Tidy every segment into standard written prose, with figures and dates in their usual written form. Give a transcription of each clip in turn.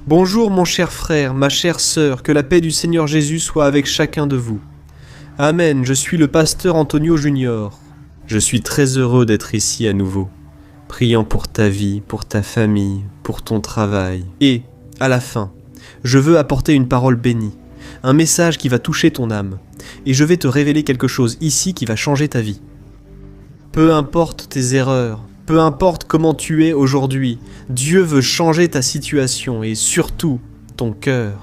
Bonjour mon cher frère, ma chère sœur, que la paix du Seigneur Jésus soit avec chacun de vous. Amen, je suis le pasteur Antonio Junior. Je suis très heureux d'être ici à nouveau, priant pour ta vie, pour ta famille, pour ton travail. Et, à la fin, je veux apporter une parole bénie, un message qui va toucher ton âme, et je vais te révéler quelque chose ici qui va changer ta vie. Peu importe tes erreurs, peu importe comment tu es aujourd'hui, Dieu veut changer ta situation et surtout ton cœur.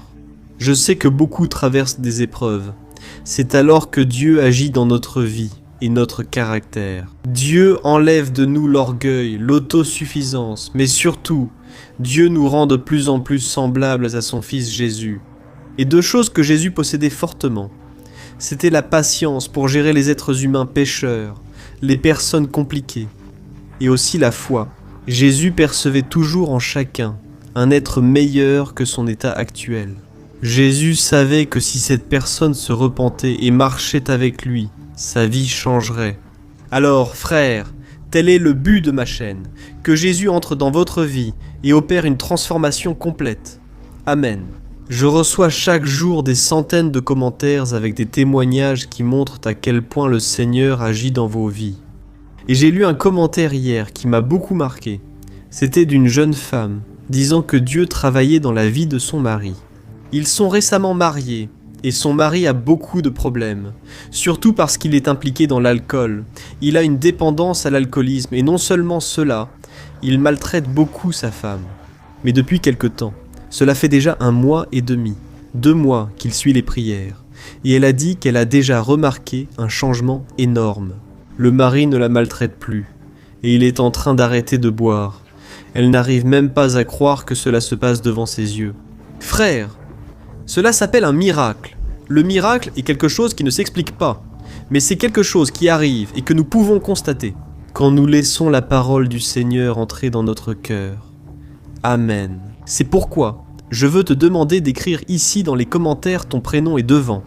Je sais que beaucoup traversent des épreuves. C'est alors que Dieu agit dans notre vie et notre caractère. Dieu enlève de nous l'orgueil, l'autosuffisance, mais surtout, Dieu nous rend de plus en plus semblables à son Fils Jésus. Et deux choses que Jésus possédait fortement. C'était la patience pour gérer les êtres humains pécheurs, les personnes compliquées, et aussi la foi. Jésus percevait toujours en chacun un être meilleur que son état actuel. Jésus savait que si cette personne se repentait et marchait avec lui, sa vie changerait. Alors, frères, tel est le but de ma chaîne, que Jésus entre dans votre vie et opère une transformation complète. Amen. Je reçois chaque jour des centaines de commentaires avec des témoignages qui montrent à quel point le Seigneur agit dans vos vies. Et j'ai lu un commentaire hier qui m'a beaucoup marqué. C'était d'une jeune femme disant que Dieu travaillait dans la vie de son mari. Ils sont récemment mariés et son mari a beaucoup de problèmes, surtout parce qu'il est impliqué dans l'alcool. Il a une dépendance à l'alcoolisme et non seulement cela, il maltraite beaucoup sa femme. Mais depuis quelque temps, cela fait déjà 1 mois et demi, 2 mois qu'il suit les prières, et elle a dit qu'elle a déjà remarqué un changement énorme. Le mari ne la maltraite plus, et il est en train d'arrêter de boire. Elle n'arrive même pas à croire que cela se passe devant ses yeux. Frère, cela s'appelle un miracle. Le miracle est quelque chose qui ne s'explique pas, mais c'est quelque chose qui arrive et que nous pouvons constater quand nous laissons la parole du Seigneur entrer dans notre cœur. Amen. C'est pourquoi je veux te demander d'écrire ici dans les commentaires ton prénom est devant.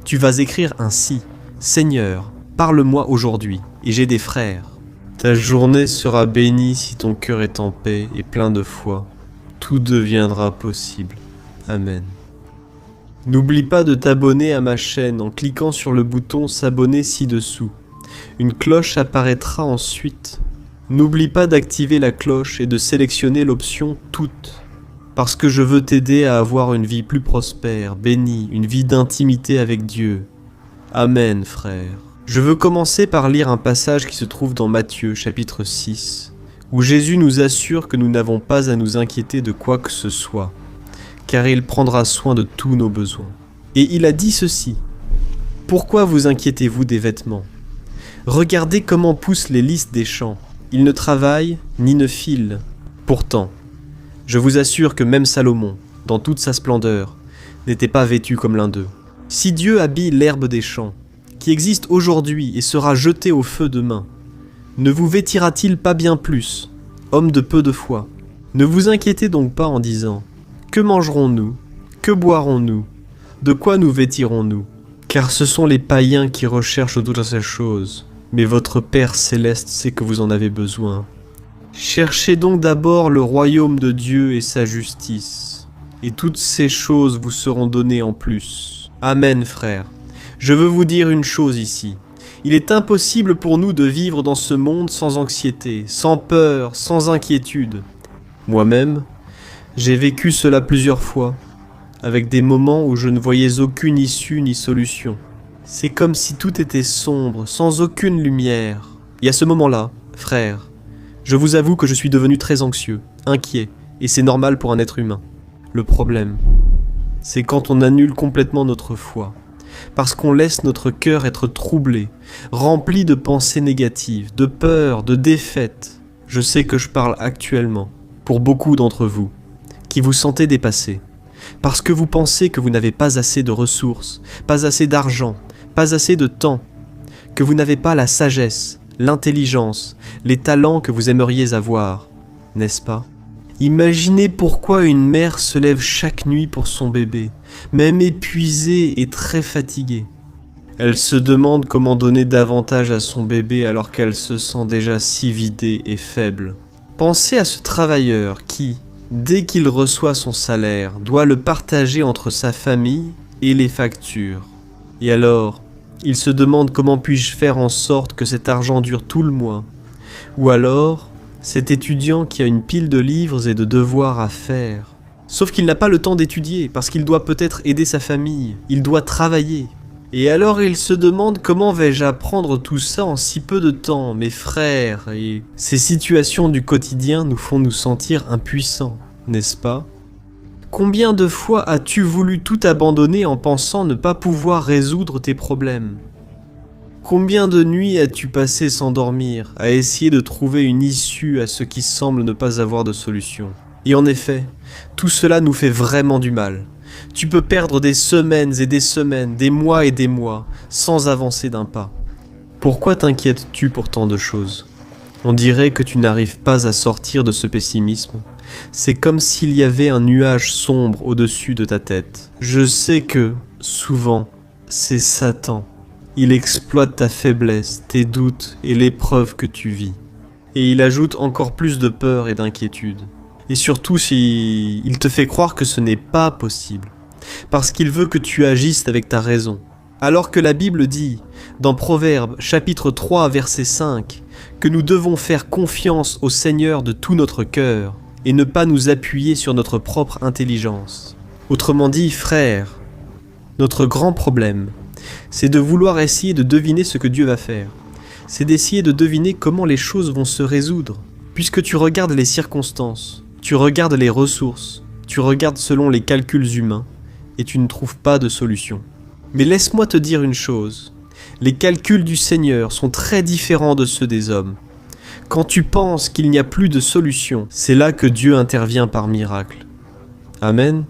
Tu vas écrire ainsi: Seigneur, parle-moi aujourd'hui, et j'ai des frères. Ta journée sera bénie si ton cœur est en paix et plein de foi. Tout deviendra possible. Amen. N'oublie pas de t'abonner à ma chaîne en cliquant sur le bouton s'abonner ci-dessous. Une cloche apparaîtra ensuite. N'oublie pas d'activer la cloche et de sélectionner l'option toutes. Parce que je veux t'aider à avoir une vie plus prospère, bénie, une vie d'intimité avec Dieu. Amen, frère. Je veux commencer par lire un passage qui se trouve dans Matthieu, chapitre 6, où Jésus nous assure que nous n'avons pas à nous inquiéter de quoi que ce soit, car il prendra soin de tous nos besoins. Et il a dit ceci: « Pourquoi vous inquiétez-vous des vêtements? Regardez comment poussent les lys des champs. Ils ne travaillent ni ne filent. Pourtant, je vous assure que même Salomon, dans toute sa splendeur, n'était pas vêtu comme l'un d'eux. Si Dieu habille l'herbe des champs, qui existe aujourd'hui et sera jetée au feu demain, ne vous vêtira-t-il pas bien plus, homme de peu de foi? Ne vous inquiétez donc pas en disant: que mangerons-nous? Que boirons-nous? De quoi nous vêtirons-nous? Car ce sont les païens qui recherchent toutes ces choses, mais votre Père céleste sait que vous en avez besoin. Cherchez donc d'abord le royaume de Dieu et sa justice, et toutes ces choses vous seront données en plus. Amen, frère. Je veux vous dire une chose ici. Il est impossible pour nous de vivre dans ce monde sans anxiété, sans peur, sans inquiétude. Moi-même, j'ai vécu cela plusieurs fois, avec des moments où je ne voyais aucune issue ni solution. C'est comme si tout était sombre, sans aucune lumière. Et à ce moment-là, frère, je vous avoue que je suis devenu très anxieux, inquiet, et c'est normal pour un être humain. Le problème, c'est quand on annule complètement notre foi, parce qu'on laisse notre cœur être troublé, rempli de pensées négatives, de peur, de défaite. Je sais que je parle actuellement pour beaucoup d'entre vous, qui vous sentez dépassés, parce que vous pensez que vous n'avez pas assez de ressources, pas assez d'argent, pas assez de temps, que vous n'avez pas la sagesse, l'intelligence, les talents que vous aimeriez avoir, n'est-ce pas? Imaginez pourquoi une mère se lève chaque nuit pour son bébé, même épuisée et très fatiguée. Elle se demande comment donner davantage à son bébé alors qu'elle se sent déjà si vidée et faible. Pensez à ce travailleur qui, dès qu'il reçoit son salaire, doit le partager entre sa famille et les factures. Et alors, il se demande comment puis-je faire en sorte que cet argent dure tout le mois. Ou alors, cet étudiant qui a une pile de livres et de devoirs à faire. Sauf qu'il n'a pas le temps d'étudier, parce qu'il doit peut-être aider sa famille, il doit travailler. Et alors il se demande comment vais-je apprendre tout ça en si peu de temps, mes frères, et ces situations du quotidien nous font nous sentir impuissants, n'est-ce pas ? Combien de fois as-tu voulu tout abandonner en pensant ne pas pouvoir résoudre tes problèmes ? Combien de nuits as-tu passé sans dormir, à essayer de trouver une issue à ce qui semble ne pas avoir de solution ? Et en effet, tout cela nous fait vraiment du mal. Tu peux perdre des semaines et des semaines, des mois et des mois, sans avancer d'un pas. Pourquoi t'inquiètes-tu pour tant de choses ? On dirait que tu n'arrives pas à sortir de ce pessimisme. C'est comme s'il y avait un nuage sombre au-dessus de ta tête. Je sais que, souvent, c'est Satan. Il exploite ta faiblesse, tes doutes et l'épreuve que tu vis. Et il ajoute encore plus de peur et d'inquiétude. Et surtout il te fait croire que ce n'est pas possible. Parce qu'il veut que tu agisses avec ta raison. Alors que la Bible dit, dans Proverbes chapitre 3 verset 5, que nous devons faire confiance au Seigneur de tout notre cœur et ne pas nous appuyer sur notre propre intelligence. Autrement dit, frère, notre grand problème, c'est de vouloir essayer de deviner ce que Dieu va faire. C'est d'essayer de deviner comment les choses vont se résoudre. Puisque tu regardes les circonstances, tu regardes les ressources, tu regardes selon les calculs humains, et tu ne trouves pas de solution. Mais laisse-moi te dire une chose, les calculs du Seigneur sont très différents de ceux des hommes. Quand tu penses qu'il n'y a plus de solution, c'est là que Dieu intervient par miracle. Amen.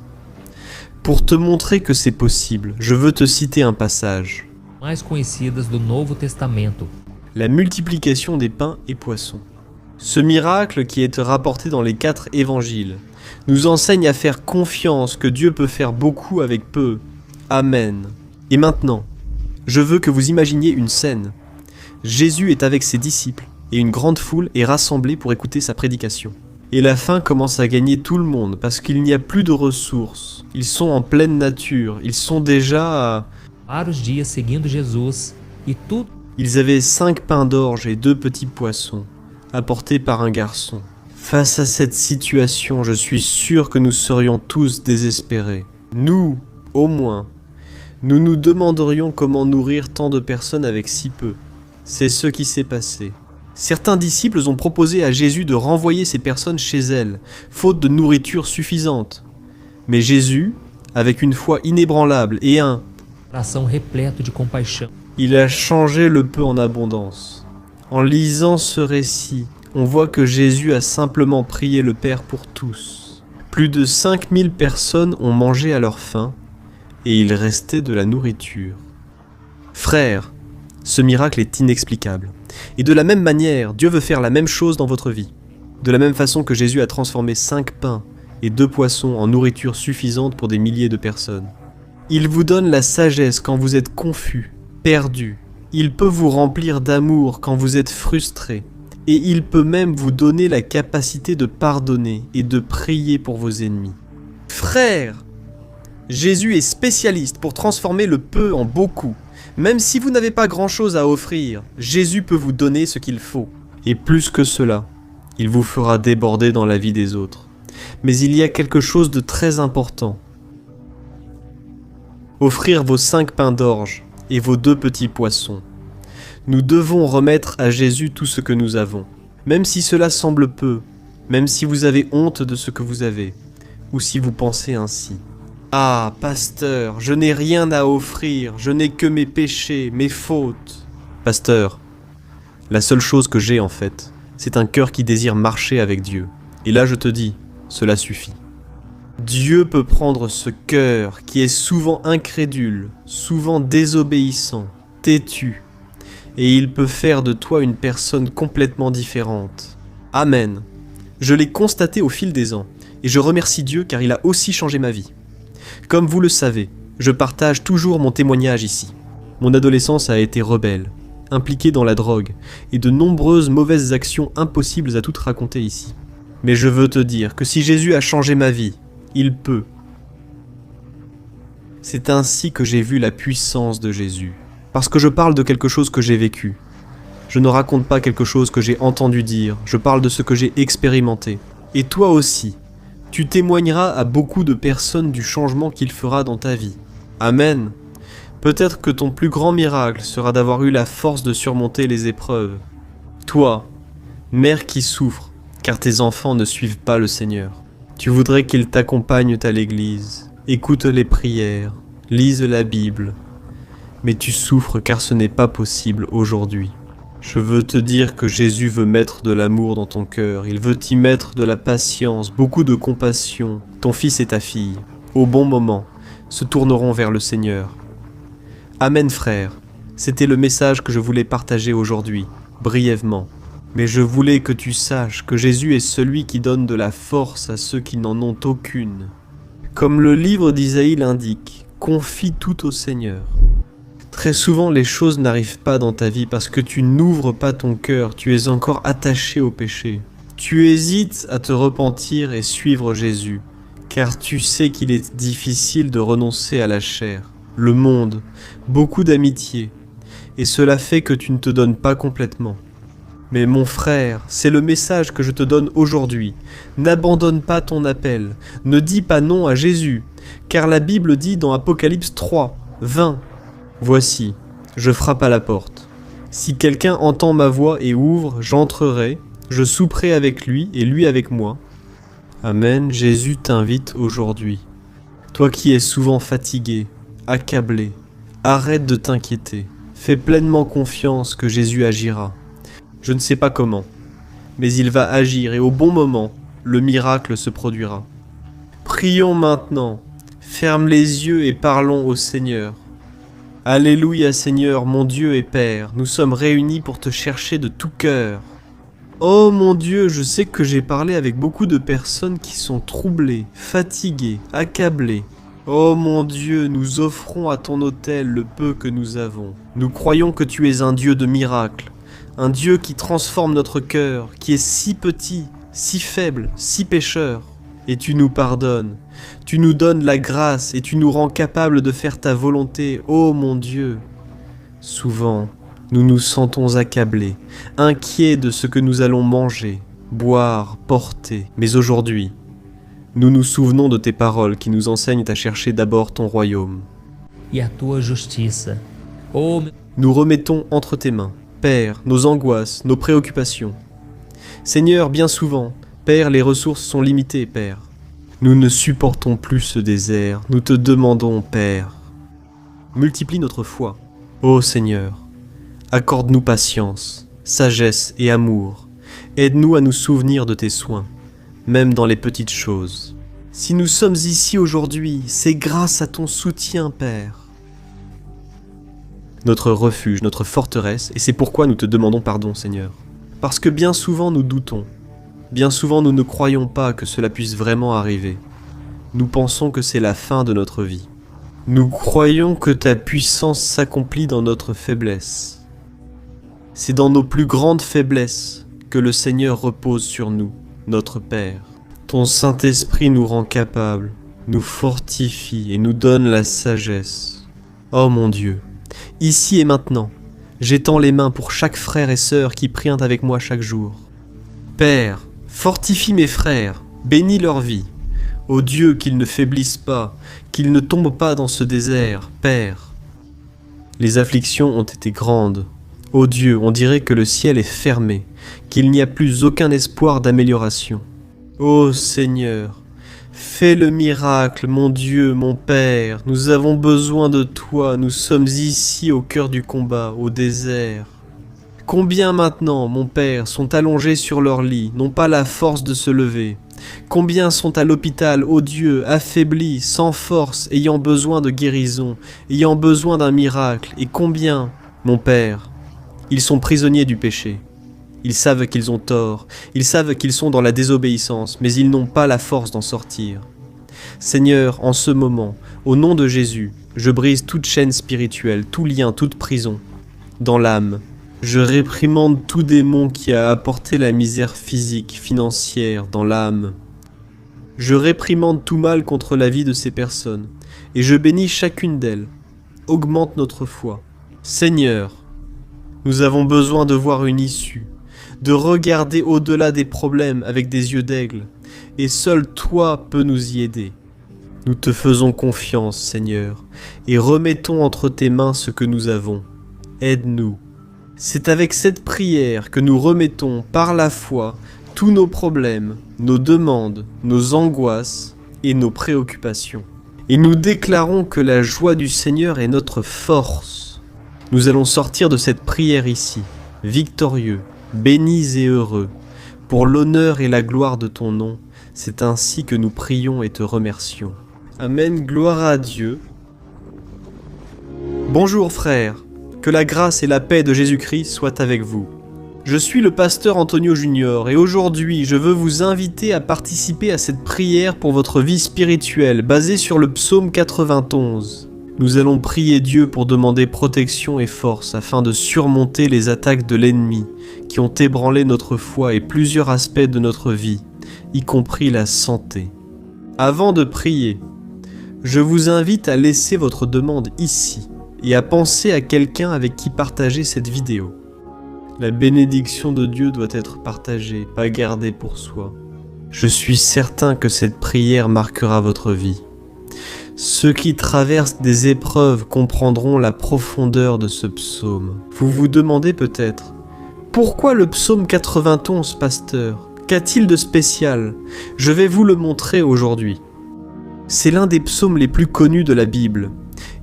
Pour te montrer que c'est possible, je veux te citer un passage. Mais conhecidas do Novo Testamento. La multiplication des pains et poissons. Ce miracle qui est rapporté dans les 4 évangiles nous enseigne à faire confiance que Dieu peut faire beaucoup avec peu. Amen. Et maintenant, je veux que vous imaginiez une scène. Jésus est avec ses disciples et une grande foule est rassemblée pour écouter sa prédication. Et la faim commence à gagner tout le monde parce qu'il n'y a plus de ressources. Ils sont en pleine nature, ils sont déjà à... Vários dias seguindo Jesus e tudo. Ils avaient 5 pains d'orge et 2 petits poissons, apportés par un garçon. Face à cette situation, je suis sûr que nous serions tous désespérés. Nous, au moins, nous nous demanderions comment nourrir tant de personnes avec si peu. C'est ce qui s'est passé. Certains disciples ont proposé à Jésus de renvoyer ces personnes chez elles, faute de nourriture suffisante. Mais Jésus, avec une foi inébranlable et un coração repleto de compaixão, il a changé le peu en abondance. En lisant ce récit, on voit que Jésus a simplement prié le Père pour tous. Plus de 5000 personnes ont mangé à leur faim, et il restait de la nourriture. Frères, ce miracle est inexplicable. Et de la même manière, Dieu veut faire la même chose dans votre vie. De la même façon que Jésus a transformé 5 pains et 2 poissons en nourriture suffisante pour des milliers de personnes. Il vous donne la sagesse quand vous êtes confus, perdu. Il peut vous remplir d'amour quand vous êtes frustré. Et il peut même vous donner la capacité de pardonner et de prier pour vos ennemis. Frères, Jésus est spécialiste pour transformer le peu en beaucoup. Même si vous n'avez pas grand-chose à offrir, Jésus peut vous donner ce qu'il faut. Et plus que cela, il vous fera déborder dans la vie des autres. Mais il y a quelque chose de très important. Offrir vos 5 pains d'orge et vos 2 petits poissons. Nous devons remettre à Jésus tout ce que nous avons. Même si cela semble peu, même si vous avez honte de ce que vous avez, ou si vous pensez ainsi. Ah, pasteur, je n'ai rien à offrir, je n'ai que mes péchés, mes fautes. Pasteur, la seule chose que j'ai en fait, c'est un cœur qui désire marcher avec Dieu. Et là je te dis, cela suffit. Dieu peut prendre ce cœur qui est souvent incrédule, souvent désobéissant, têtu, et il peut faire de toi une personne complètement différente. Amen. Je l'ai constaté au fil des ans, et je remercie Dieu car il a aussi changé ma vie. Comme vous le savez, je partage toujours mon témoignage ici. Mon adolescence a été rebelle, impliquée dans la drogue, et de nombreuses mauvaises actions impossibles à toutes raconter ici. Mais je veux te dire que si Jésus a changé ma vie, il peut. C'est ainsi que j'ai vu la puissance de Jésus. Parce que je parle de quelque chose que j'ai vécu. Je ne raconte pas quelque chose que j'ai entendu dire, je parle de ce que j'ai expérimenté. Et toi aussi, tu témoigneras à beaucoup de personnes du changement qu'il fera dans ta vie. Amen. Peut-être que ton plus grand miracle sera d'avoir eu la force de surmonter les épreuves. Toi, mère qui souffre, car tes enfants ne suivent pas le Seigneur. Tu voudrais qu'ils t'accompagnent à l'église, écoute les prières, lise la Bible. Mais tu souffres car ce n'est pas possible aujourd'hui. Je veux te dire que Jésus veut mettre de l'amour dans ton cœur, il veut y mettre de la patience, beaucoup de compassion. Ton fils et ta fille, au bon moment, se tourneront vers le Seigneur. Amen frère, c'était le message que je voulais partager aujourd'hui, brièvement. Mais je voulais que tu saches que Jésus est celui qui donne de la force à ceux qui n'en ont aucune. Comme le livre d'Isaïe l'indique, confie tout au Seigneur. Très souvent, les choses n'arrivent pas dans ta vie parce que tu n'ouvres pas ton cœur, tu es encore attaché au péché. Tu hésites à te repentir et suivre Jésus, car tu sais qu'il est difficile de renoncer à la chair, le monde, beaucoup d'amitié, et cela fait que tu ne te donnes pas complètement. Mais mon frère, c'est le message que je te donne aujourd'hui. N'abandonne pas ton appel, ne dis pas non à Jésus, car la Bible dit dans Apocalypse 3, 20, « Voici, je frappe à la porte. Si quelqu'un entend ma voix et ouvre, j'entrerai, je souperai avec lui et lui avec moi. » Amen, Jésus t'invite aujourd'hui. Toi qui es souvent fatigué, accablé, arrête de t'inquiéter. Fais pleinement confiance que Jésus agira. Je ne sais pas comment, mais il va agir et au bon moment, le miracle se produira. Prions maintenant, ferme les yeux et parlons au Seigneur. Alléluia Seigneur, mon Dieu et Père, nous sommes réunis pour te chercher de tout cœur. Oh mon Dieu, je sais que j'ai parlé avec beaucoup de personnes qui sont troublées, fatiguées, accablées. Oh mon Dieu, nous offrons à ton autel le peu que nous avons. Nous croyons que tu es un Dieu de miracles, un Dieu qui transforme notre cœur, qui est si petit, si faible, si pécheur. Et tu nous pardonnes, tu nous donnes la grâce et tu nous rends capables de faire ta volonté, ô mon Dieu. Souvent, nous nous sentons accablés, inquiets de ce que nous allons manger, boire, porter. Mais aujourd'hui, nous nous souvenons de tes paroles qui nous enseignent à chercher d'abord ton royaume. E a tua justiça. Oh, Nous remettons entre tes mains, Père, nos angoisses, nos préoccupations. Seigneur, bien souvent, Père, les ressources sont limitées, Père. Nous ne supportons plus ce désert, nous te demandons, Père. Multiplie notre foi. Ô Seigneur, accorde-nous patience, sagesse et amour. Aide-nous à nous souvenir de tes soins, même dans les petites choses. Si nous sommes ici aujourd'hui, c'est grâce à ton soutien, Père. Notre refuge, notre forteresse, et c'est pourquoi nous te demandons pardon, Seigneur. Parce que bien souvent nous doutons. Bien souvent, nous ne croyons pas que cela puisse vraiment arriver. Nous pensons que c'est la fin de notre vie. Nous croyons que ta puissance s'accomplit dans notre faiblesse. C'est dans nos plus grandes faiblesses que le Seigneur repose sur nous, notre Père. Ton Saint-Esprit nous rend capables, nous fortifie et nous donne la sagesse. Oh mon Dieu, ici et maintenant, j'étends les mains pour chaque frère et sœur qui prient avec moi chaque jour. Père, fortifie mes frères, bénis leur vie. Ô Dieu, qu'ils ne faiblissent pas, qu'ils ne tombent pas dans ce désert, Père. Les afflictions ont été grandes. Ô Dieu, on dirait que le ciel est fermé, qu'il n'y a plus aucun espoir d'amélioration. Ô Seigneur, fais le miracle, mon Dieu, mon Père. Nous avons besoin de toi, nous sommes ici au cœur du combat, au désert. Combien maintenant, mon Père, sont allongés sur leur lit, n'ont pas la force de se lever? Combien sont à l'hôpital, ô Dieu, affaiblis, sans force, ayant besoin de guérison, ayant besoin d'un miracle? Et combien, mon Père, ils sont prisonniers du péché? Ils savent qu'ils ont tort, ils savent qu'ils sont dans la désobéissance, mais ils n'ont pas la force d'en sortir. Seigneur, en ce moment, au nom de Jésus, je brise toute chaîne spirituelle, tout lien, toute prison, dans l'âme. Je réprimande tout démon qui a apporté la misère physique, financière, dans l'âme. Je réprimande tout mal contre la vie de ces personnes, et je bénis chacune d'elles. Augmente notre foi. Seigneur, nous avons besoin de voir une issue, de regarder au-delà des problèmes avec des yeux d'aigle, et seul toi peux nous y aider. Nous te faisons confiance, Seigneur, et remettons entre tes mains ce que nous avons. Aide-nous. C'est avec cette prière que nous remettons par la foi tous nos problèmes, nos demandes, nos angoisses et nos préoccupations. Et nous déclarons que la joie du Seigneur est notre force. Nous allons sortir de cette prière ici, victorieux, bénis et heureux, pour l'honneur et la gloire de ton nom. C'est ainsi que nous prions et te remercions. Amen, gloire à Dieu. Bonjour frères, que la grâce et la paix de Jésus-Christ soient avec vous. Je suis le pasteur Antonio Junior et aujourd'hui je veux vous inviter à participer à cette prière pour votre vie spirituelle basée sur le psaume 91. Nous allons prier Dieu pour demander protection et force afin de surmonter les attaques de l'ennemi qui ont ébranlé notre foi et plusieurs aspects de notre vie, y compris la santé. Avant de prier, je vous invite à laisser votre demande ici et à penser à quelqu'un avec qui partager cette vidéo. La bénédiction de Dieu doit être partagée, pas gardée pour soi. Je suis certain que cette prière marquera votre vie. Ceux qui traversent des épreuves comprendront la profondeur de ce psaume. Vous vous demandez peut-être, pourquoi le psaume 91, pasteur? Qu'a-t-il de spécial? Je vais vous le montrer aujourd'hui. C'est l'un des psaumes les plus connus de la Bible,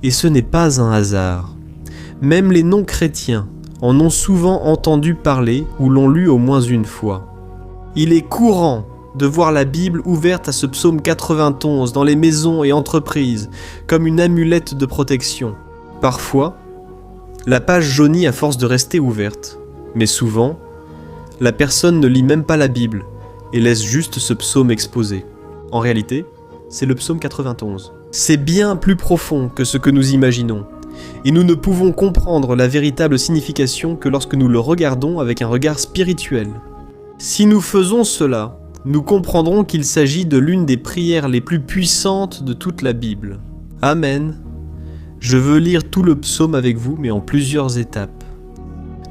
et ce n'est pas un hasard. Même les non-chrétiens en ont souvent entendu parler ou l'ont lu au moins une fois. Il est courant de voir la Bible ouverte à ce psaume 91 dans les maisons et entreprises comme une amulette de protection. Parfois, la page jaunit à force de rester ouverte, mais souvent, la personne ne lit même pas la Bible et laisse juste ce psaume exposé. En réalité, c'est le psaume 91. C'est bien plus profond que ce que nous imaginons. Et nous ne pouvons comprendre la véritable signification que lorsque nous le regardons avec un regard spirituel. Si nous faisons cela, nous comprendrons qu'il s'agit de l'une des prières les plus puissantes de toute la Bible. Amen. Je veux lire tout le psaume avec vous, mais en plusieurs étapes.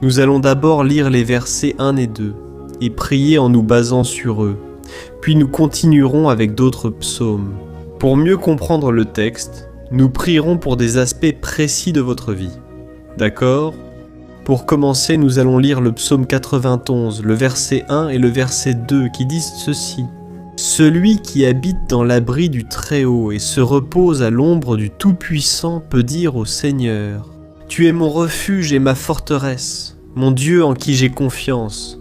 Nous allons d'abord lire les versets 1 et 2, et prier en nous basant sur eux. Puis nous continuerons avec d'autres psaumes. Pour mieux comprendre le texte, nous prierons pour des aspects précis de votre vie. D'accord? Pour commencer, nous allons lire le psaume 91, le verset 1 et le verset 2 qui disent ceci. « Celui qui habite dans l'abri du Très-Haut et se repose à l'ombre du Tout-Puissant peut dire au Seigneur, « Tu es mon refuge et ma forteresse, mon Dieu en qui j'ai confiance.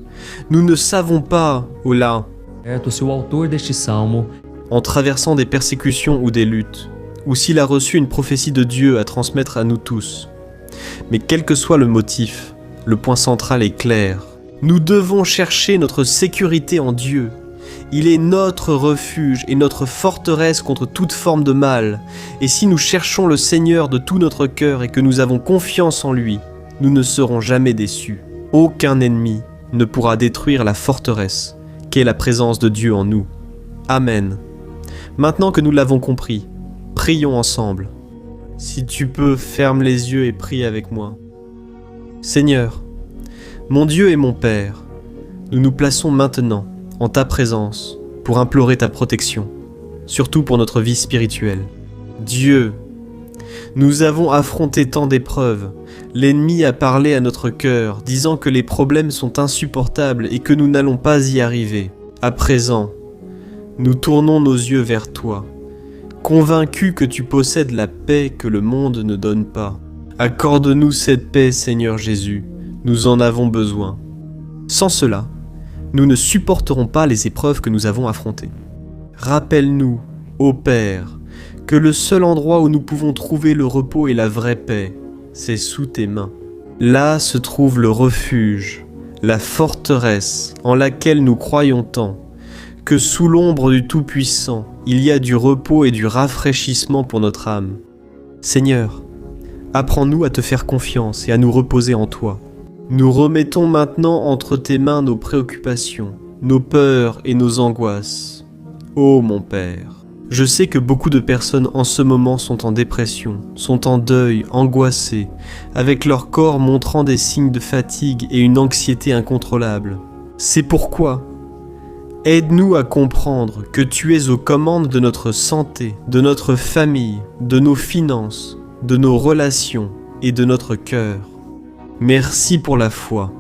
Nous ne savons pas, oh là, Se o autor deste salmo en traversant des persécutions ou des luttes, ou s'il a reçu une prophétie de Dieu à transmettre à nous tous. Mais quel que soit le motif, le point central est clair. Nous devons chercher notre sécurité en Dieu. Il est notre refuge et notre forteresse contre toute forme de mal. Et si nous cherchons le Seigneur de tout notre cœur et que nous avons confiance en lui, nous ne serons jamais déçus. Aucun ennemi ne pourra détruire la forteresse qu'est la présence de Dieu en nous. Amen. Maintenant que nous l'avons compris, prions ensemble. Si tu peux, ferme les yeux et prie avec moi. Seigneur, mon Dieu et mon Père, nous nous plaçons maintenant en ta présence pour implorer ta protection, surtout pour notre vie spirituelle. Dieu, nous avons affronté tant d'épreuves. L'ennemi a parlé à notre cœur, disant que les problèmes sont insupportables et que nous n'allons pas y arriver. À présent, nous tournons nos yeux vers toi, convaincus que tu possèdes la paix que le monde ne donne pas. Accorde-nous cette paix, Seigneur Jésus, nous en avons besoin. Sans cela, nous ne supporterons pas les épreuves que nous avons affrontées. Rappelle-nous, ô Père, que le seul endroit où nous pouvons trouver le repos et la vraie paix, c'est sous tes mains. Là se trouve le refuge, la forteresse en laquelle nous croyons tant, que sous l'ombre du Tout-Puissant, il y a du repos et du rafraîchissement pour notre âme. Seigneur, apprends-nous à te faire confiance et à nous reposer en toi. Nous remettons maintenant entre tes mains nos préoccupations, nos peurs et nos angoisses. Ô mon Père, je sais que beaucoup de personnes en ce moment sont en dépression, sont en deuil, angoissées, avec leur corps montrant des signes de fatigue et une anxiété incontrôlable. C'est pourquoi, aide-nous à comprendre que tu es aux commandes de notre santé, de notre famille, de nos finances, de nos relations et de notre cœur. Merci pour la foi.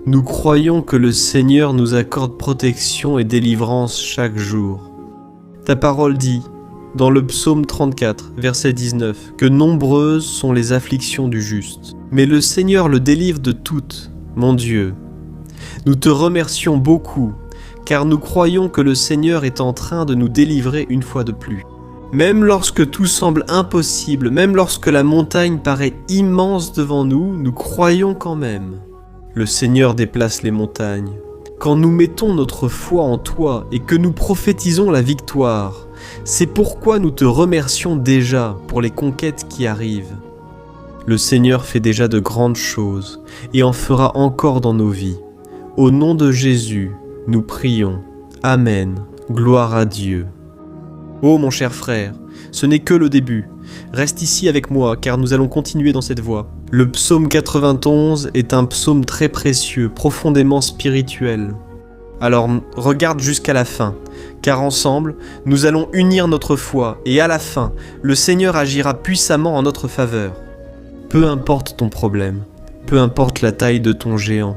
Nous croyons que le Seigneur nous accorde protection et délivrance chaque jour. Ta parole dit, dans le psaume 34, verset 19, que nombreuses sont les afflictions du juste, mais le Seigneur le délivre de toutes, mon Dieu. Nous te remercions beaucoup, car nous croyons que le Seigneur est en train de nous délivrer une fois de plus. Même lorsque tout semble impossible, même lorsque la montagne paraît immense devant nous, nous croyons quand même. Le Seigneur déplace les montagnes. Quand nous mettons notre foi en toi et que nous prophétisons la victoire, c'est pourquoi nous te remercions déjà pour les conquêtes qui arrivent. Le Seigneur fait déjà de grandes choses et en fera encore dans nos vies. Au nom de Jésus, nous prions. Amen. Gloire à Dieu. Oh mon cher frère, ce n'est que le début. Reste ici avec moi car nous allons continuer dans cette voie. Le psaume 91 est un psaume très précieux, profondément spirituel. Alors regarde jusqu'à la fin, car ensemble, nous allons unir notre foi et à la fin, le Seigneur agira puissamment en notre faveur. Peu importe ton problème, peu importe la taille de ton géant,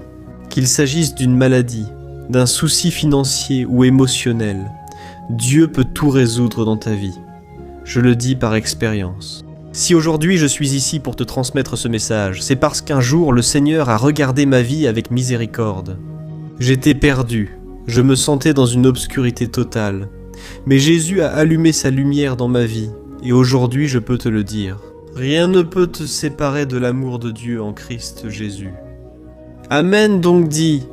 qu'il s'agisse d'une maladie, d'un souci financier ou émotionnel, Dieu peut tout résoudre dans ta vie. Je le dis par expérience. Si aujourd'hui je suis ici pour te transmettre ce message, c'est parce qu'un jour le Seigneur a regardé ma vie avec miséricorde. J'étais perdu, je me sentais dans une obscurité totale. Mais Jésus a allumé sa lumière dans ma vie, et aujourd'hui je peux te le dire. Rien ne peut te séparer de l'amour de Dieu en Christ Jésus. Amen donc dit,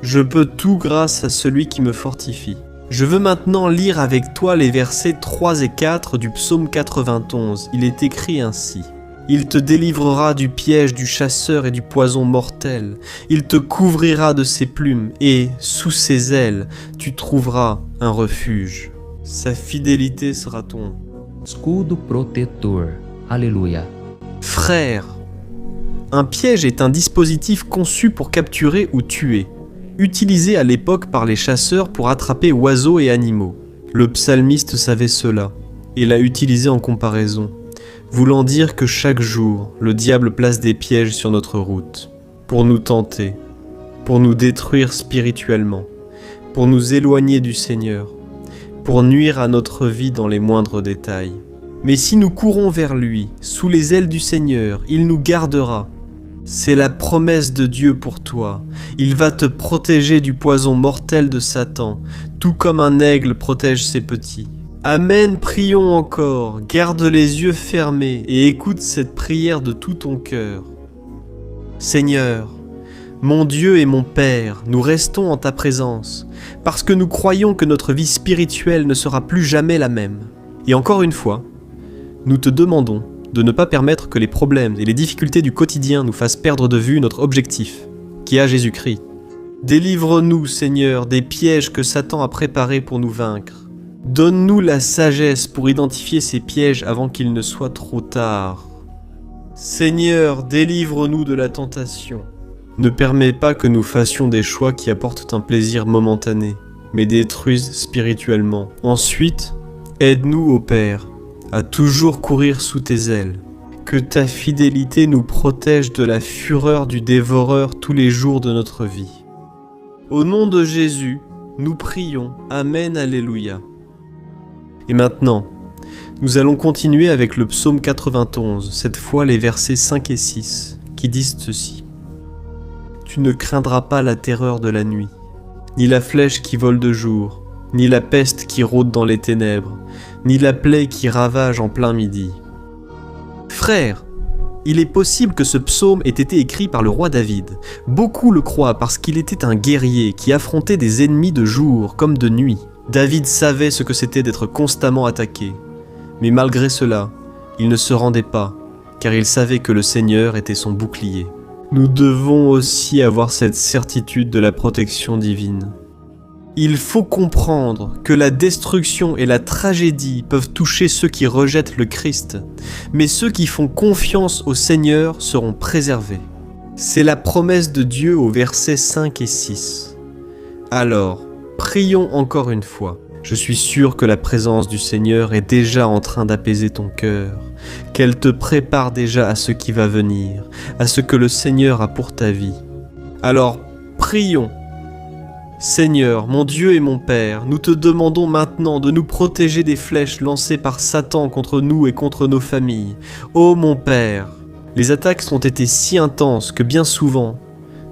je peux tout grâce à celui qui me fortifie. Je veux maintenant lire avec toi les versets 3 et 4 du psaume 91. Il est écrit ainsi. Il te délivrera du piège du chasseur et du poison mortel. Il te couvrira de ses plumes et, sous ses ailes, tu trouveras un refuge. Sa fidélité sera ton Escudo protetor. Alléluia. frère. Un piège est un dispositif conçu pour capturer ou tuer, utilisé à l'époque par les chasseurs pour attraper oiseaux et animaux. Le psalmiste savait cela et l'a utilisé en comparaison, voulant dire que chaque jour, le diable place des pièges sur notre route, pour nous tenter, pour nous détruire spirituellement, pour nous éloigner du Seigneur, pour nuire à notre vie dans les moindres détails. Mais si nous courons vers lui, sous les ailes du Seigneur, il nous gardera. C'est la promesse de Dieu pour toi. Il va te protéger du poison mortel de Satan, tout comme un aigle protège ses petits. Amen, prions encore. Garde les yeux fermés et écoute cette prière de tout ton cœur. Seigneur, mon Dieu et mon Père, nous restons en ta présence, parce que nous croyons que notre vie spirituelle ne sera plus jamais la même. Et encore une fois, nous te demandons de ne pas permettre que les problèmes et les difficultés du quotidien nous fassent perdre de vue notre objectif, qui est Jésus-Christ. Délivre-nous, Seigneur, des pièges que Satan a préparés pour nous vaincre. Donne-nous la sagesse pour identifier ces pièges avant qu'il ne soit trop tard. Seigneur, délivre-nous de la tentation. Ne permets pas que nous fassions des choix qui apportent un plaisir momentané, mais détruisent spirituellement. Ensuite, aide-nous, ô Père, à toujours courir sous tes ailes. Que ta fidélité nous protège de la fureur du dévoreur tous les jours de notre vie. Au nom de Jésus, nous prions. Amen, Alléluia. Et maintenant, nous allons continuer avec le psaume 91, cette fois les versets 5 et 6, qui disent ceci. Tu ne craindras pas la terreur de la nuit, ni la flèche qui vole de jour, ni la peste qui rôde dans les ténèbres, ni la plaie qui ravage en plein midi. Frère, il est possible que ce psaume ait été écrit par le roi David. Beaucoup le croient parce qu'il était un guerrier qui affrontait des ennemis de jour comme de nuit. David savait ce que c'était d'être constamment attaqué. Mais malgré cela, il ne se rendait pas, car il savait que le Seigneur était son bouclier. nous devons aussi avoir cette certitude de la protection divine. Il faut comprendre que la destruction et la tragédie peuvent toucher ceux qui rejettent le Christ, mais ceux qui font confiance au Seigneur seront préservés. C'est la promesse de Dieu aux versets 5 et 6. Alors, prions encore une fois. Je suis sûr que la présence du Seigneur est déjà en train d'apaiser ton cœur, qu'elle te prépare déjà à ce qui va venir, à ce que le Seigneur a pour ta vie. Alors, prions. Seigneur, mon Dieu et mon Père, nous te demandons maintenant de nous protéger des flèches lancées par Satan contre nous et contre nos familles. Ô mon Père, les attaques ont été si intenses que bien souvent,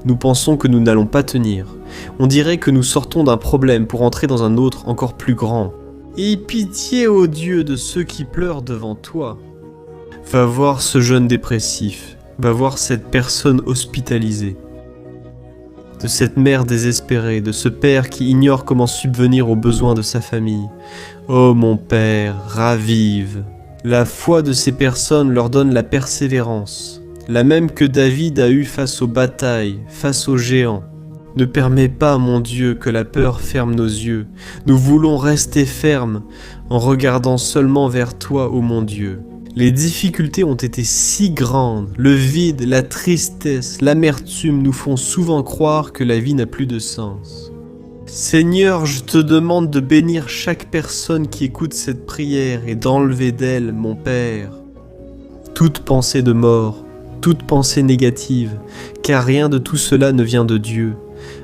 nous pensons que nous n'allons pas tenir. On dirait que nous sortons d'un problème pour entrer dans un autre encore plus grand. Aie pitié, ô Dieu, de ceux qui pleurent devant toi. Va voir ce jeune dépressif, va voir cette personne hospitalisée, de cette mère désespérée, de ce père qui ignore comment subvenir aux besoins de sa famille. Ô mon Père, ravive. La foi de ces personnes leur donne la persévérance, la même que David a eue face aux batailles, face aux géants. Ne permets pas, mon Dieu, que la peur ferme nos yeux. Nous voulons rester fermes en regardant seulement vers toi, ô mon Dieu. Les difficultés ont été si grandes, le vide, la tristesse, l'amertume nous font souvent croire que la vie n'a plus de sens. Seigneur, je te demande de bénir chaque personne qui écoute cette prière et d'enlever d'elle, mon Père, toute pensée de mort, toute pensée négative, car rien de tout cela ne vient de Dieu,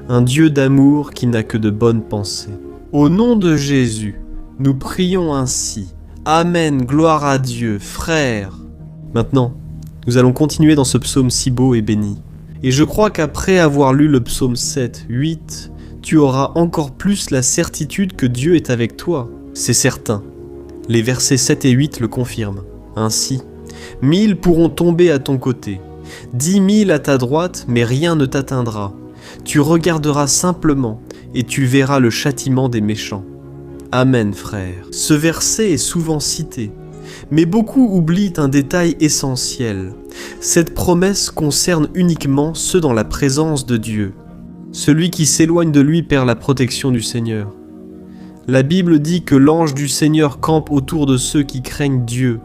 un Dieu d'amour qui n'a que de bonnes pensées. Au nom de Jésus, nous prions ainsi. Amen, gloire à Dieu, frères. Maintenant, nous allons continuer dans ce psaume si beau et béni. Et je crois qu'après avoir lu le psaume 7, 8, tu auras encore plus la certitude que Dieu est avec toi. C'est certain. Les versets 7 et 8 le confirment. Ainsi, 1000 pourront tomber à ton côté, 10 000 à ta droite, mais rien ne t'atteindra. Tu regarderas simplement et tu verras le châtiment des méchants. Amen, frère. Ce verset est souvent cité, mais beaucoup oublient un détail essentiel. Cette promesse concerne uniquement ceux dans la présence de Dieu. Celui qui s'éloigne de lui perd la protection du Seigneur. La Bible dit que l'ange du Seigneur campe autour de ceux qui craignent Dieu,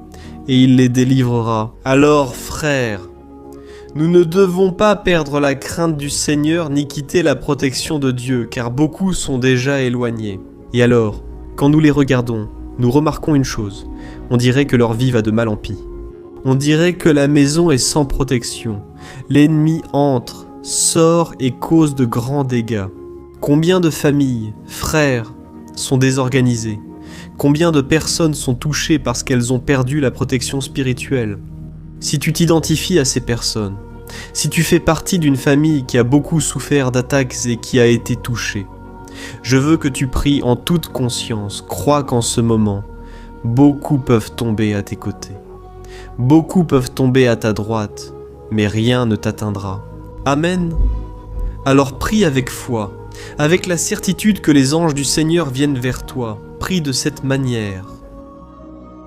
et il les délivrera. Alors, frères, nous ne devons pas perdre la crainte du Seigneur ni quitter la protection de Dieu, car beaucoup sont déjà éloignés. Et alors, quand nous les regardons, nous remarquons une chose. On dirait que leur vie va de mal en pis. On dirait que la maison est sans protection. L'ennemi entre, sort et cause de grands dégâts. Combien de familles, frères, sont désorganisées? Combien de personnes sont touchées parce qu'elles ont perdu la protection spirituelle? Si tu t'identifies à ces personnes, si tu fais partie d'une famille qui a beaucoup souffert d'attaques et qui a été touchée, je veux que tu pries en toute conscience. Crois qu'en ce moment, beaucoup peuvent tomber à tes côtés. Beaucoup peuvent tomber à ta droite, mais rien ne t'atteindra. Amen. Alors prie avec foi, avec la certitude que les anges du Seigneur viennent vers toi. Prie de cette manière.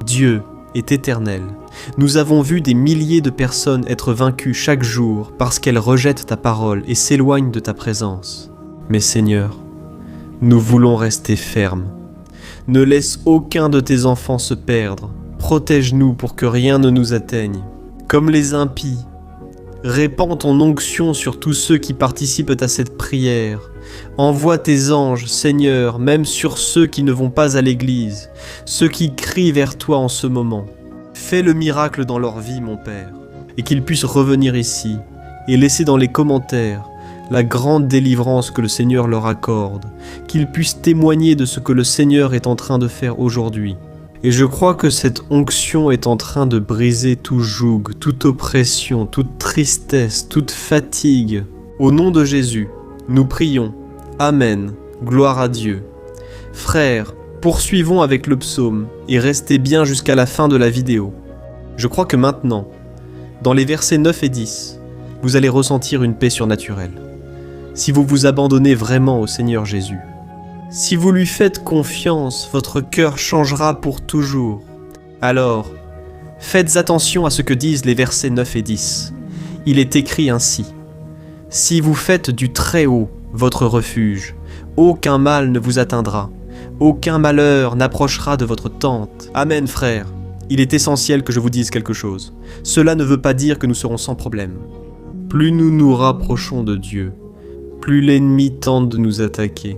Dieu est éternel. Nous avons vu des milliers de personnes être vaincues chaque jour parce qu'elles rejettent ta parole et s'éloignent de ta présence. Mais Seigneur, nous voulons rester fermes. Ne laisse aucun de tes enfants se perdre. Protège-nous pour que rien ne nous atteigne. Comme les impies, répands ton onction sur tous ceux qui participent à cette prière. Envoie tes anges, Seigneur, même sur ceux qui ne vont pas à l'église, ceux qui crient vers toi en ce moment. Fais le miracle dans leur vie, mon Père, et qu'ils puissent revenir ici et laisser dans les commentaires la grande délivrance que le Seigneur leur accorde, qu'ils puissent témoigner de ce que le Seigneur est en train de faire aujourd'hui. Et je crois que cette onction est en train de briser tout joug, toute oppression, toute tristesse, toute fatigue. Au nom de Jésus, nous prions. Amen. Gloire à Dieu. Frères, poursuivons avec le psaume et restez bien jusqu'à la fin de la vidéo. Je crois que maintenant, dans les versets 9 et 10, vous allez ressentir une paix surnaturelle. Si vous vous abandonnez vraiment au Seigneur Jésus, si vous lui faites confiance, votre cœur changera pour toujours. Alors, faites attention à ce que disent les versets 9 et 10. Il est écrit ainsi: « Si vous faites du Très-Haut votre refuge, aucun mal ne vous atteindra, aucun malheur n'approchera de votre tente. » Amen, frères. Il est essentiel que je vous dise quelque chose. Cela ne veut pas dire que nous serons sans problème. Plus nous nous rapprochons de Dieu, plus l'ennemi tente de nous attaquer.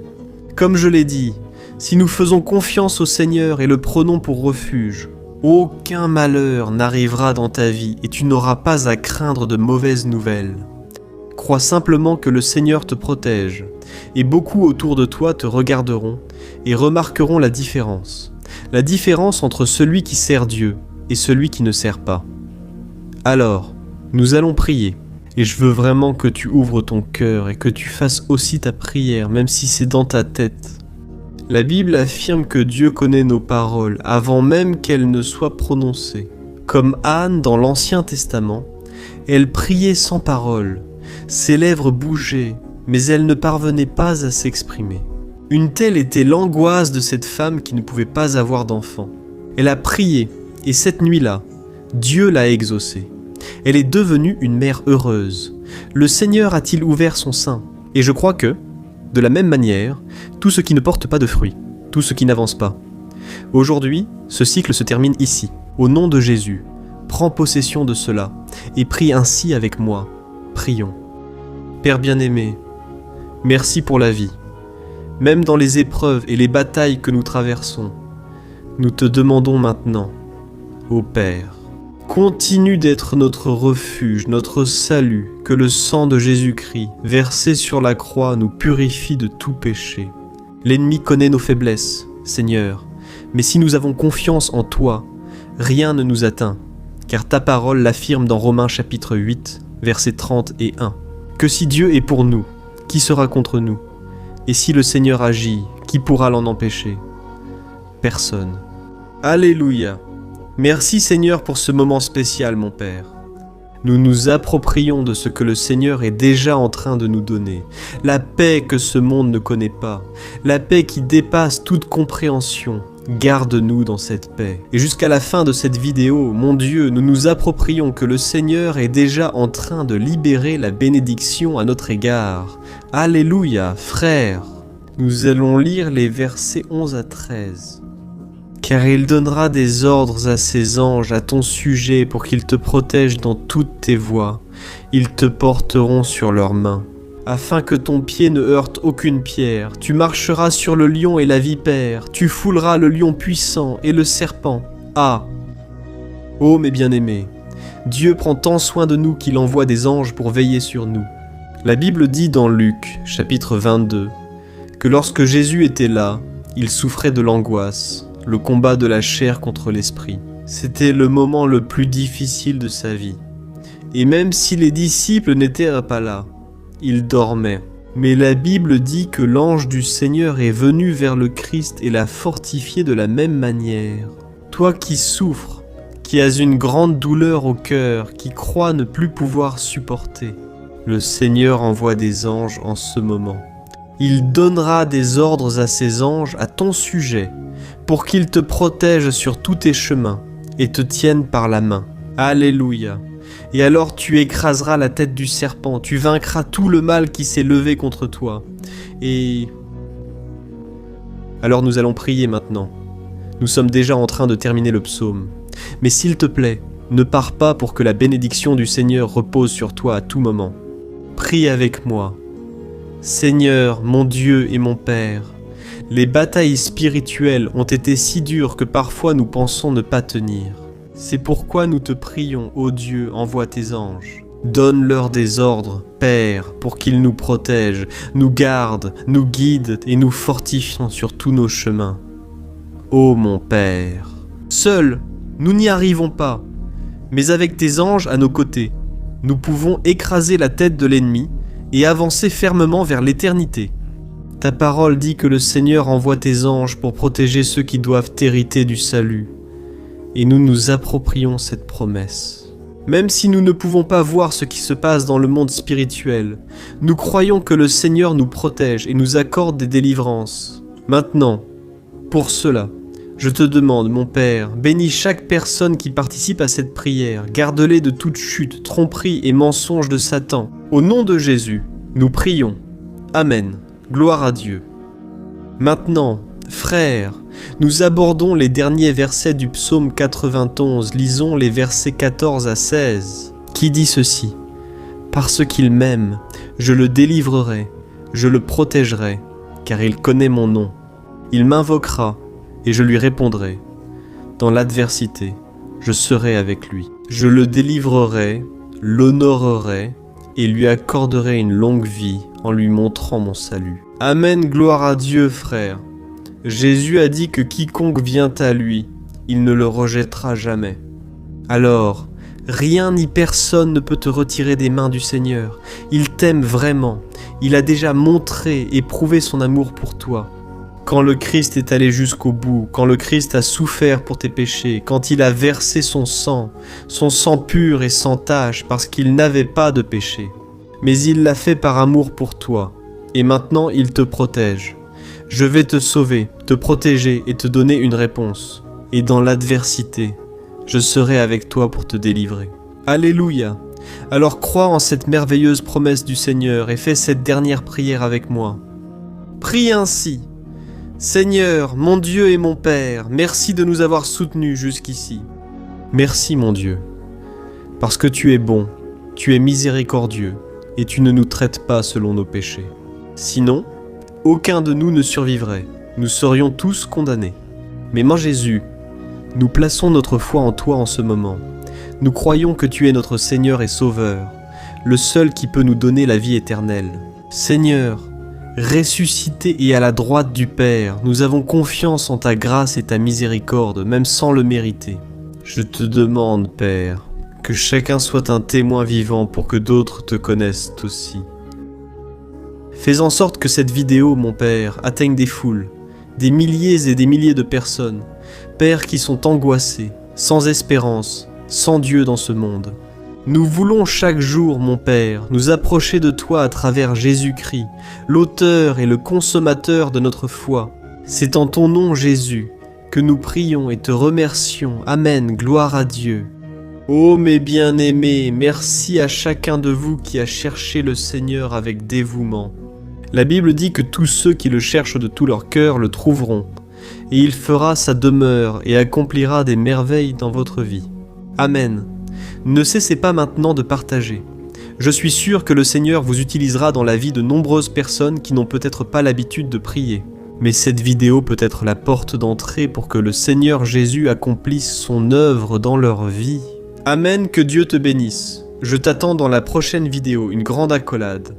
Comme je l'ai dit, si nous faisons confiance au Seigneur et le prenons pour refuge, aucun malheur n'arrivera dans ta vie et tu n'auras pas à craindre de mauvaises nouvelles. Crois simplement que le Seigneur te protège, et beaucoup autour de toi te regarderont et remarqueront la différence entre celui qui sert Dieu et celui qui ne sert pas. Alors, nous allons prier, et je veux vraiment que tu ouvres ton cœur et que tu fasses aussi ta prière, même si c'est dans ta tête. La Bible affirme que Dieu connaît nos paroles avant même qu'elles ne soient prononcées. Comme Anne dans l'Ancien Testament, elle priait sans parole, ses lèvres bougeaient, mais elle ne parvenait pas à s'exprimer. Une telle était l'angoisse de cette femme qui ne pouvait pas avoir d'enfant. Elle a prié, et cette nuit-là, Dieu l'a exaucée. Elle est devenue une mère heureuse. Le Seigneur a-t-il ouvert son sein? Et je crois que, de la même manière, tout ce qui ne porte pas de fruits, tout ce qui n'avance pas. Aujourd'hui, ce cycle se termine ici. Au nom de Jésus, prends possession de cela, et prie ainsi avec moi. Prions. Père bien-aimé, merci pour la vie. Même dans les épreuves et les batailles que nous traversons, nous te demandons maintenant, ô Père, continue d'être notre refuge, notre salut, que le sang de Jésus-Christ, versé sur la croix, nous purifie de tout péché. L'ennemi connaît nos faiblesses, Seigneur, mais si nous avons confiance en toi, rien ne nous atteint, car ta parole l'affirme dans Romains chapitre 8, versets 30 et 1. Que si Dieu est pour nous, qui sera contre nous? Et si le Seigneur agit, qui pourra l'en empêcher? Personne. Alléluia. Merci Seigneur pour ce moment spécial, mon Père. Nous nous approprions de ce que le Seigneur est déjà en train de nous donner. La paix que ce monde ne connaît pas. La paix qui dépasse toute compréhension. Garde-nous dans cette paix. Et jusqu'à la fin de cette vidéo, mon Dieu, nous nous approprions que le Seigneur est déjà en train de libérer la bénédiction à notre égard. Alléluia, frères. Nous allons lire les versets 11 à 13. Car il donnera des ordres à ses anges à ton sujet pour qu'ils te protègent dans toutes tes voies. Ils te porteront sur leurs mains, afin que ton pied ne heurte aucune pierre. Tu marcheras sur le lion et la vipère, tu fouleras le lion puissant et le serpent. Ah! Ô mes bien-aimés, Dieu prend tant soin de nous qu'il envoie des anges pour veiller sur nous. La Bible dit dans Luc, chapitre 22, que lorsque Jésus était là, il souffrait de l'angoisse, le combat de la chair contre l'esprit. C'était le moment le plus difficile de sa vie. Et même si les disciples n'étaient pas là, ils dormaient. Mais la Bible dit que l'ange du Seigneur est venu vers le Christ et l'a fortifié de la même manière. Toi qui souffres, qui as une grande douleur au cœur, qui crois ne plus pouvoir supporter, le Seigneur envoie des anges en ce moment. Il donnera des ordres à ses anges à ton sujet, pour qu'ils te protègent sur tous tes chemins et te tiennent par la main. Alléluia. Et alors tu écraseras la tête du serpent, tu vaincras tout le mal qui s'est levé contre toi. Et alors nous allons prier maintenant. Nous sommes déjà en train de terminer le psaume. Mais s'il te plaît, ne pars pas pour que la bénédiction du Seigneur repose sur toi à tout moment. Prie avec moi. Seigneur, mon Dieu et mon Père, les batailles spirituelles ont été si dures que parfois nous pensons ne pas tenir. C'est pourquoi nous te prions, ô Dieu, envoie tes anges. Donne-leur des ordres, Père, pour qu'ils nous protègent, nous gardent, nous guident et nous fortifient sur tous nos chemins. Ô mon Père, seuls, nous n'y arrivons pas, mais avec tes anges à nos côtés, nous pouvons écraser la tête de l'ennemi et avancer fermement vers l'éternité. Ta parole dit que le Seigneur envoie tes anges pour protéger ceux qui doivent hériter du salut. Et nous nous approprions cette promesse. Même si nous ne pouvons pas voir ce qui se passe dans le monde spirituel, nous croyons que le Seigneur nous protège et nous accorde des délivrances. Maintenant, pour cela, Je te demande, mon Père, bénis chaque personne qui participe à cette prière, garde-les de toute chute, tromperie et mensonge de Satan. Au nom de Jésus, nous prions. Amen. Gloire à Dieu. Maintenant, frères, nous abordons les derniers versets du psaume 91, lisons les versets 14 à 16, qui dit ceci. « Parce qu'il m'aime, je le délivrerai, je le protégerai, car il connaît mon nom. Il m'invoquera, et je lui répondrai. Dans l'adversité, je serai avec lui. Je le délivrerai, l'honorerai, et lui accorderai une longue vie en lui montrant mon salut. » Amen, gloire à Dieu, frère. Jésus a dit que quiconque vient à lui, il ne le rejettera jamais. Alors, rien ni personne ne peut te retirer des mains du Seigneur. Il t'aime vraiment. Il a déjà montré et prouvé son amour pour toi. Quand le Christ est allé jusqu'au bout, quand le Christ a souffert pour tes péchés, quand il a versé son sang pur et sans tache parce qu'il n'avait pas de péché. Mais il l'a fait par amour pour toi, et maintenant il te protège. Je vais te sauver, te protéger et te donner une réponse. Et dans l'adversité, je serai avec toi pour te délivrer. Alléluia! Alors crois en cette merveilleuse promesse du Seigneur et fais cette dernière prière avec moi. Prie ainsi. Seigneur, mon Dieu et mon Père, merci de nous avoir soutenus jusqu'ici. Merci mon Dieu, parce que tu es bon, tu es miséricordieux, et tu ne nous traites pas selon nos péchés. Sinon, aucun de nous ne survivrait, nous serions tous condamnés. Mais moi Jésus, nous plaçons notre foi en toi en ce moment. Nous croyons que tu es notre Seigneur et Sauveur, le seul qui peut nous donner la vie éternelle. Seigneur, ressuscité et à la droite du Père, nous avons confiance en ta grâce et ta miséricorde, même sans le mériter. Je te demande, Père, que chacun soit un témoin vivant pour que d'autres te connaissent aussi. Fais en sorte que cette vidéo, mon Père, atteigne des foules, des milliers et des milliers de personnes, Père, qui sont angoissés, sans espérance, sans Dieu dans ce monde. Nous voulons chaque jour, mon Père, nous approcher de toi à travers Jésus-Christ, l'auteur et le consommateur de notre foi. C'est en ton nom, Jésus, que nous prions et te remercions. Amen, gloire à Dieu. Ô mes bien-aimés, merci à chacun de vous qui a cherché le Seigneur avec dévouement. La Bible dit que tous ceux qui le cherchent de tout leur cœur le trouveront, et il fera sa demeure et accomplira des merveilles dans votre vie. Amen. Ne cessez pas maintenant de partager. Je suis sûr que le Seigneur vous utilisera dans la vie de nombreuses personnes qui n'ont peut-être pas l'habitude de prier. Mais cette vidéo peut être la porte d'entrée pour que le Seigneur Jésus accomplisse son œuvre dans leur vie. Amen, que Dieu te bénisse. Je t'attends dans la prochaine vidéo, une grande accolade.